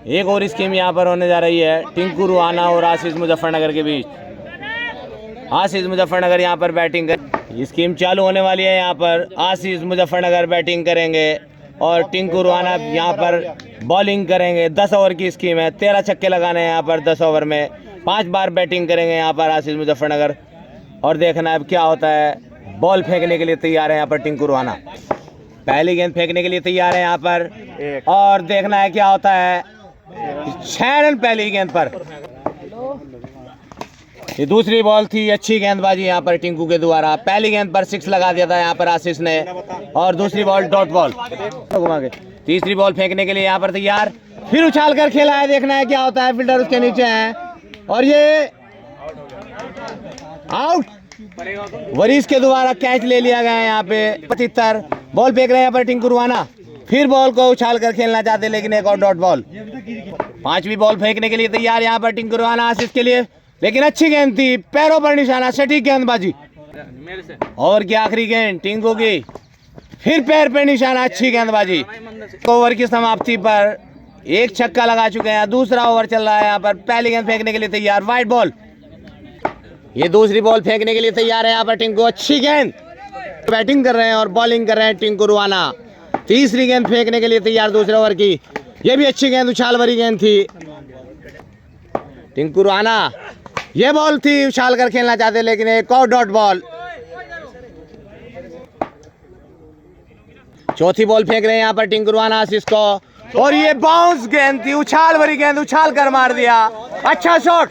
एक और स्कीम यहाँ पर होने जा रही है टिंकू रुहाना और आशीष मुजफ्फरनगर के बीच। आशीष मुजफ्फरनगर यहाँ पर बैटिंग कर, स्कीम चालू होने वाली है। यहाँ पर आशीष मुजफ्फरनगर बैटिंग करेंगे और टिंकू रुहाना यहाँ पर बॉलिंग करेंगे। 10 ओवर की स्कीम है, 13 छक्के लगाने हैं यहाँ पर 10 ओवर में। 5 बार बैटिंग करेंगे यहाँ पर आशीष मुजफ्फरनगर और देखना है अब क्या होता है। बॉल फेंकने के लिए तैयार है यहाँ पर टिंकू रुहाना। पहली गेंद फेंकने के लिए तैयार है यहाँ पर और देखना है क्या होता है। 6 रन पहली गेंद पर। ये दूसरी बॉल थी, अच्छी गेंदबाजी यहाँ पर टिंकू के द्वारा। पहली गेंद पर 6 लगा दिया था यहाँ पर आशीष ने और दूसरी बॉल डॉट बॉल। तीसरी बॉल फेंकने के लिए यहाँ पर तैयार, फिर उछाल कर खेला है। देखना है क्या होता है। फील्डर उसके नीचे है और ये आउट। वरीस के द्वारा कैच ले लिया गया है यहाँ पे। 75 बॉल फेंक रहे हैं यहाँ पर टिंकू रुहाना। फिर बॉल को उछाल कर खेलना चाहते लेकिन एक और डॉट बॉल। 5वीं बॉल फेंकने के लिए तैयार यहाँ पर टिंकू रुहाना आशीष के लिए, लेकिन अच्छी गेंद थी, पैरों पर निशाना, सटीक गेंदबाजी। ओवर की आखिरी गेंद टिंकू की, फिर पैर पे निशाना, अच्छी गेंदबाजी। ओवर की समाप्ति पर 1 छक्का लगा चुके हैं। दूसरा ओवर चल रहा है यहाँ पर। पहली गेंद फेंकने के लिए तैयार, वाइड बॉल। ये दूसरी बॉल फेंकने के लिए तैयार है यहाँ पर टिंकू। अच्छी गेंद, बैटिंग कर रहे हैं और बॉलिंग कर रहे हैं टिंकू रुहाना। तीसरी गेंद फेंकने के लिए तैयार दूसरे ओवर की। ये भी अच्छी गेंद, उछाल भरी गेंद थी। टिंकू रुहाना, ये बॉल थी, उछाल कर खेलना चाहते लेकिन एक और डॉट बॉल। चौथी बॉल फेंक रहे हैं यहाँ पर टिंकू रुहाना आशीष को और ये बाउंस गेंद थी, उछाल भरी गेंद, उछाल कर मार दिया। अच्छा शॉट।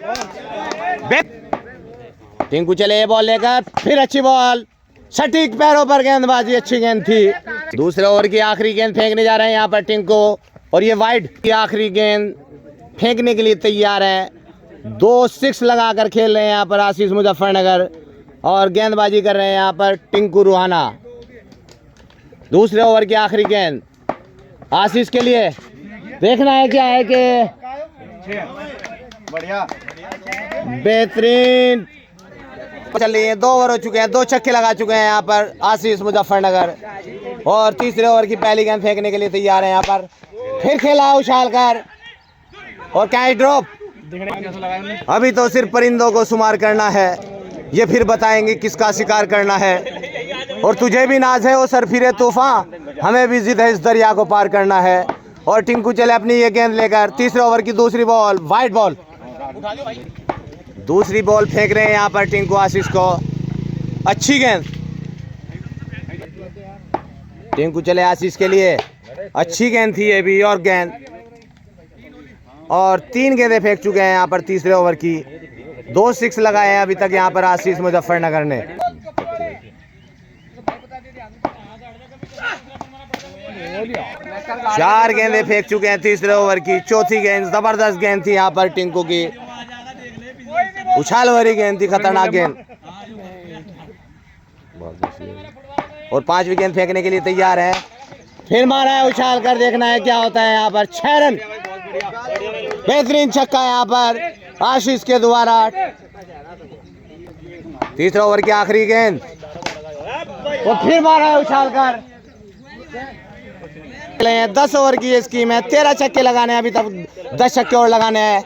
टिंकू चले ये बॉल लेकर, फिर अच्छी बॉल, सटीक पैरों पर गेंदबाजी, अच्छी गेंद थी। दूसरे ओवर की आखिरी गेंद फेंकने जा रहे हैं यहाँ पर टिंकू और ये वाइड की आखिरी गेंद फेंकने के लिए तैयार है। 2 6 लगाकर खेल रहे हैं यहाँ पर आशीष मुजफ्फरनगर और गेंदबाजी कर रहे हैं यहाँ पर टिंकू रुहाना। दूसरे ओवर की आखिरी गेंद आशीष के लिए। देखना है क्या है कि बढ़िया बेहतरीन चल रही है। 2 ओवर हो चुके हैं, 2 छक्के लगा चुके हैं यहाँ पर आशीष मुजफ्फरनगर और तीसरे ओवर की पहली गेंद फेंकने के लिए तैयार है यहाँ पर। फिर खेला उछाल कर और कैच ड्रॉप। अभी तो सिर्फ परिंदों को शुमार करना है, ये फिर बताएंगे किसका शिकार करना है। और तुझे भी नाज है वो सरफिरे तूफान, हमें भी जिद है इस दरिया को पार करना है। और टिंकू चले अपनी ये गेंद लेकर। तीसरे ओवर की दूसरी बॉल, वाइड बॉल। दूसरी बॉल फेंक रहे हैं यहाँ पर टिंकू आशीष को। अच्छी गेंद, टिंकू चले आशीष के लिए। अच्छी गेंद थी ये भी और गेंद, और 3 गेंदें फेंक चुके हैं यहाँ पर तीसरे ओवर की। 2 6 लगाए हैं अभी तक यहाँ पर आशीष मुजफ्फरनगर ने। चार गेंदें फेंक चुके हैं तीसरे ओवर की। चौथी गेंद जबरदस्त गेंद थी यहाँ पर टिंकू की, उछाल भरी गेंद थी, खतरनाक गेंद। और 5वीं गेंद फेंकने के लिए तैयार है। फिर मारा है उछाल कर, देखना है क्या होता है यहाँ पर। 6 रन, बेहतरीन छक्का यहाँ पर आशीष के द्वारा। तीसरे ओवर की आखिरी गेंद और फिर मारा है उछाल कर। 10 ओवर की ये स्कीम है, 13 छक्के लगाने हैं अभी तक, 10 छक्के और लगाने हैं।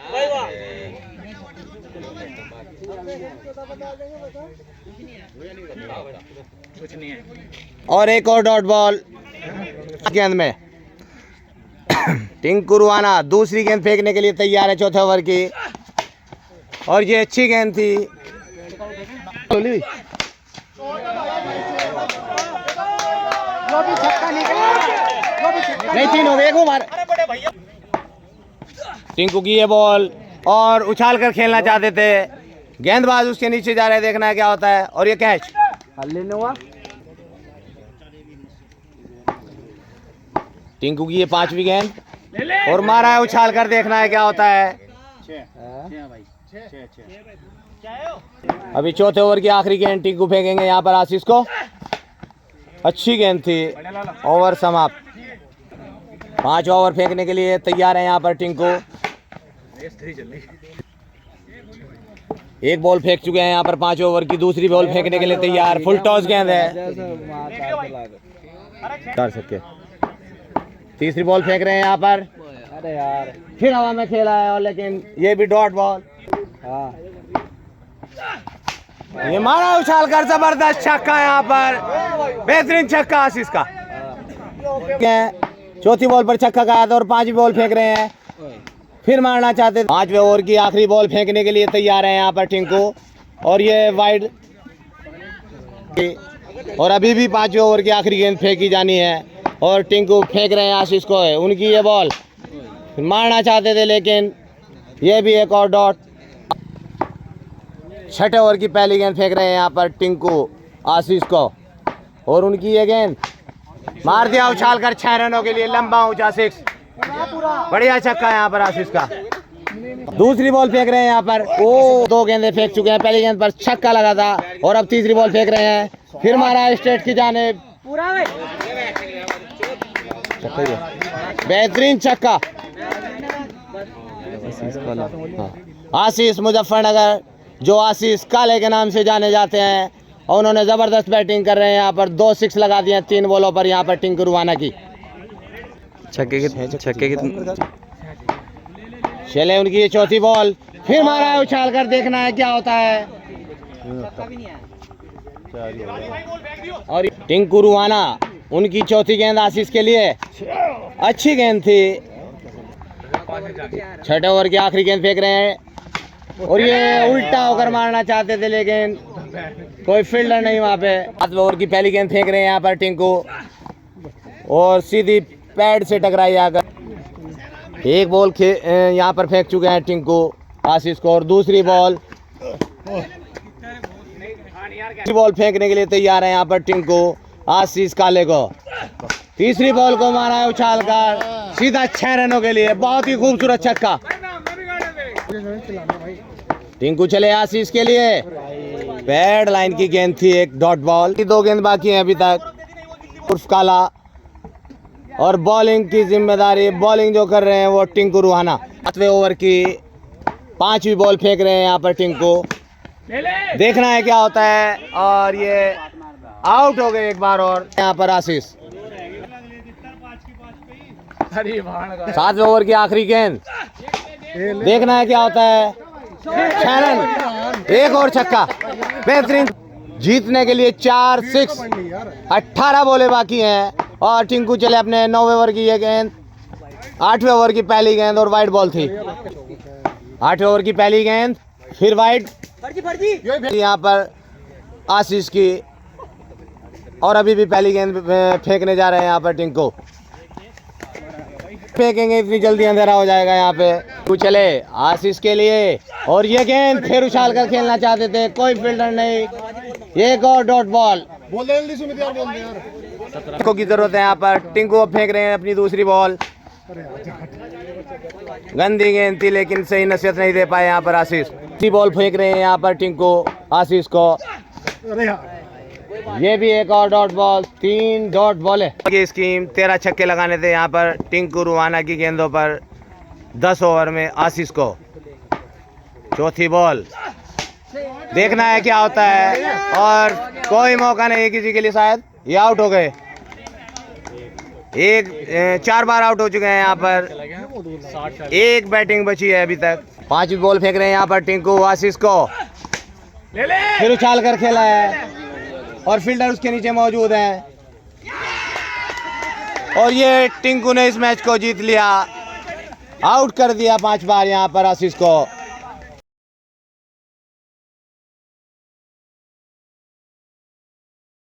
और एक और डॉट बॉल गेंद में। टिंकू रुहाना दूसरी गेंद फेंकने के लिए तैयार है चौथे ओवर की और ये अच्छी गेंद थी। नहीं, 3 हो गए, 1 मार। टिंकू की ये बॉल और उछाल कर खेलना चाहते थे, गेंदबाज उसके नीचे जा रहे हैं। देखना है क्या होता है और ये कैच। टिंकू की ये 5वीं गेंद और मारा है उछाल कर, देखना है क्या होता है। अभी चौथे ओवर की आखिरी गेंद टिंकू फेंकेंगे यहाँ पर आशीष को। अच्छी गेंद थी, ओवर समाप्त। 5 ओवर फेंकने के लिए तैयार है यहाँ पर टिंकू। 1 बॉल फेंक चुके हैं यहाँ पर 5 ओवर की। दूसरी बॉल फेंकने के लिए तैयार, फुल टॉस गेंद है। 4 छक्के। तीसरी बॉल फेंक रहे हैं यहाँ पर अरे यार फिर हवा में खेला है, और लेकिन ये भी डॉट बॉल। हाँ ये मारा उछाल कर, जबरदस्त छक्का यहाँ पर, बेहतरीन छक्का आशीष का। चौथी बॉल पर छक्का का था और 5वीं बॉल फेंक रहे हैं, फिर मारना चाहते। 5वें ओवर की आखिरी बॉल फेंकने के लिए तैयार है यहाँ पर टिंकू, और ये वाइड, और अभी भी 5वें ओवर की आखिरी गेंद फेंकी जानी है और टिंकू फेंक रहे हैं आशीष को है उनकी ये बॉल, मारना चाहते थे लेकिन ये भी एक और डॉट। 6ठे ओवर की पहली गेंद फेंक रहे हैं यहाँ पर टिंकू आशीष को, और उनकी ये गेंद मार दिया उछाल कर 6 रनों के लिए लंबा ऊंचा 6, बढ़िया छक्का यहाँ पर आशीष का। दूसरी बॉल फेंक रहे हैं यहाँ पर, ओ 2 गेंदें फेंक चुके हैं, पहली गेंद पर छक्का लगा था और अब तीसरी बॉल फेंक रहे हैं, फिर मारा स्ट्रेट की जानिब, बेहतरीन छक्का। आशीष मुजफ्फरनगर, जो आशीष काले के नाम से जाने जाते हैं, और उन्होंने जबरदस्त बैटिंग कर रहे हैं यहाँ पर, 2 6 लगा दिए 3 बॉलों पर यहाँ पर टिंकू रुवाना की। छक्के की चले उनकी ये चौथी बॉल, फिर मारा है उछाल कर, देखना है क्या होता है। और टिंकू रुवाना, उनकी चौथी गेंद आशीष के लिए, अच्छी गेंद थी। 6ठे ओवर की आखिरी गेंद फेंक रहे हैं और ये उल्टा होकर मारना चाहते थे लेकिन कोई फील्डर नहीं वहाँ पे। 7वें ओवर की पहली गेंद फेंक रहे हैं यहाँ पर टिंकू, और सीधी पैड से टकराई आकर। एक बॉल यहाँ पर फेंक चुके हैं टिंकू आशीष को, और दूसरी बॉल फेंकने के लिए तैयार है यहाँ पर टिंकू आशीष काले को। तीसरी बॉल को मारा है उछाल कर सीधा 6 रनों के लिए, बहुत ही खूबसूरत छक्का। टिंकू चले आशीष के लिए, पैड लाइन की गेंद थी, एक डॉट बॉल की। 2 गेंद बाकी हैं अभी तक, उर्फ काला, और बॉलिंग की जिम्मेदारी, बॉलिंग जो कर रहे हैं वो टिंकू रुहाना। 7वें ओवर की 5वीं बॉल फेंक रहे हैं यहाँ पर टिंकू, देखना है क्या होता है, और ये आउट हो गए एक बार और यहाँ पर आशीष। 7वें ओवर की आखिरी गेंद, देखना है क्या होता है। 6 रन, एक और छक्का, बेहतरीन। जीतने के लिए 4 6, 18 बॉलें बाकी हैं, और टिंकू चले अपने 9वें ओवर की ये गेंद, 8वें ओवर की पहली गेंद और वाइड बॉल थी। 8वें ओवर की पहली गेंद, फिर वाइड यहाँ पर आशीष की, और अभी भी पहली गेंद फेंकने जा रहे हैं यहाँ पर टिंकू। फेंकेंगे इतनी जल्दी अंधेरा हो जाएगा यहाँ पे। तू चले आशीष के लिए, और ये गेंद फिर उछाल कर खेलना चाहते थे, कोई फील्डर नहीं, एक और डॉट बॉल। टिंकू की जरूरत है यहाँ पर, टिंकू अब फेंक रहे हैं अपनी दूसरी बॉल, गंदी गेंद थी लेकिन सही नसीहत नहीं दे पाए यहाँ पर आशीष। तीसरी बॉल फेंक रहे हैं यहाँ पर टिंकू आशीष को, ये भी एक और डॉट बॉल, 3 डॉट बॉल है। ये स्कीम 13 छक्के लगाने थे यहाँ पर टिंकू रुवाना की गेंदों पर 10 ओवर में आशीष को। चौथी बॉल, देखना है क्या होता है, और कोई मौका नहीं किसी के लिए, शायद ये आउट हो गए। 4 बार आउट हो चुके हैं यहाँ पर, एक बैटिंग बची है अभी तक। 5वीं बॉल फेंक रहे हैं यहाँ पर टिंकू आशीष को, फिर उछाल कर खेला है और फील्डर उसके नीचे मौजूद हैं, और ये टिंकू ने इस मैच को जीत लिया, आउट कर दिया 5 बार यहाँ पर आशीष को।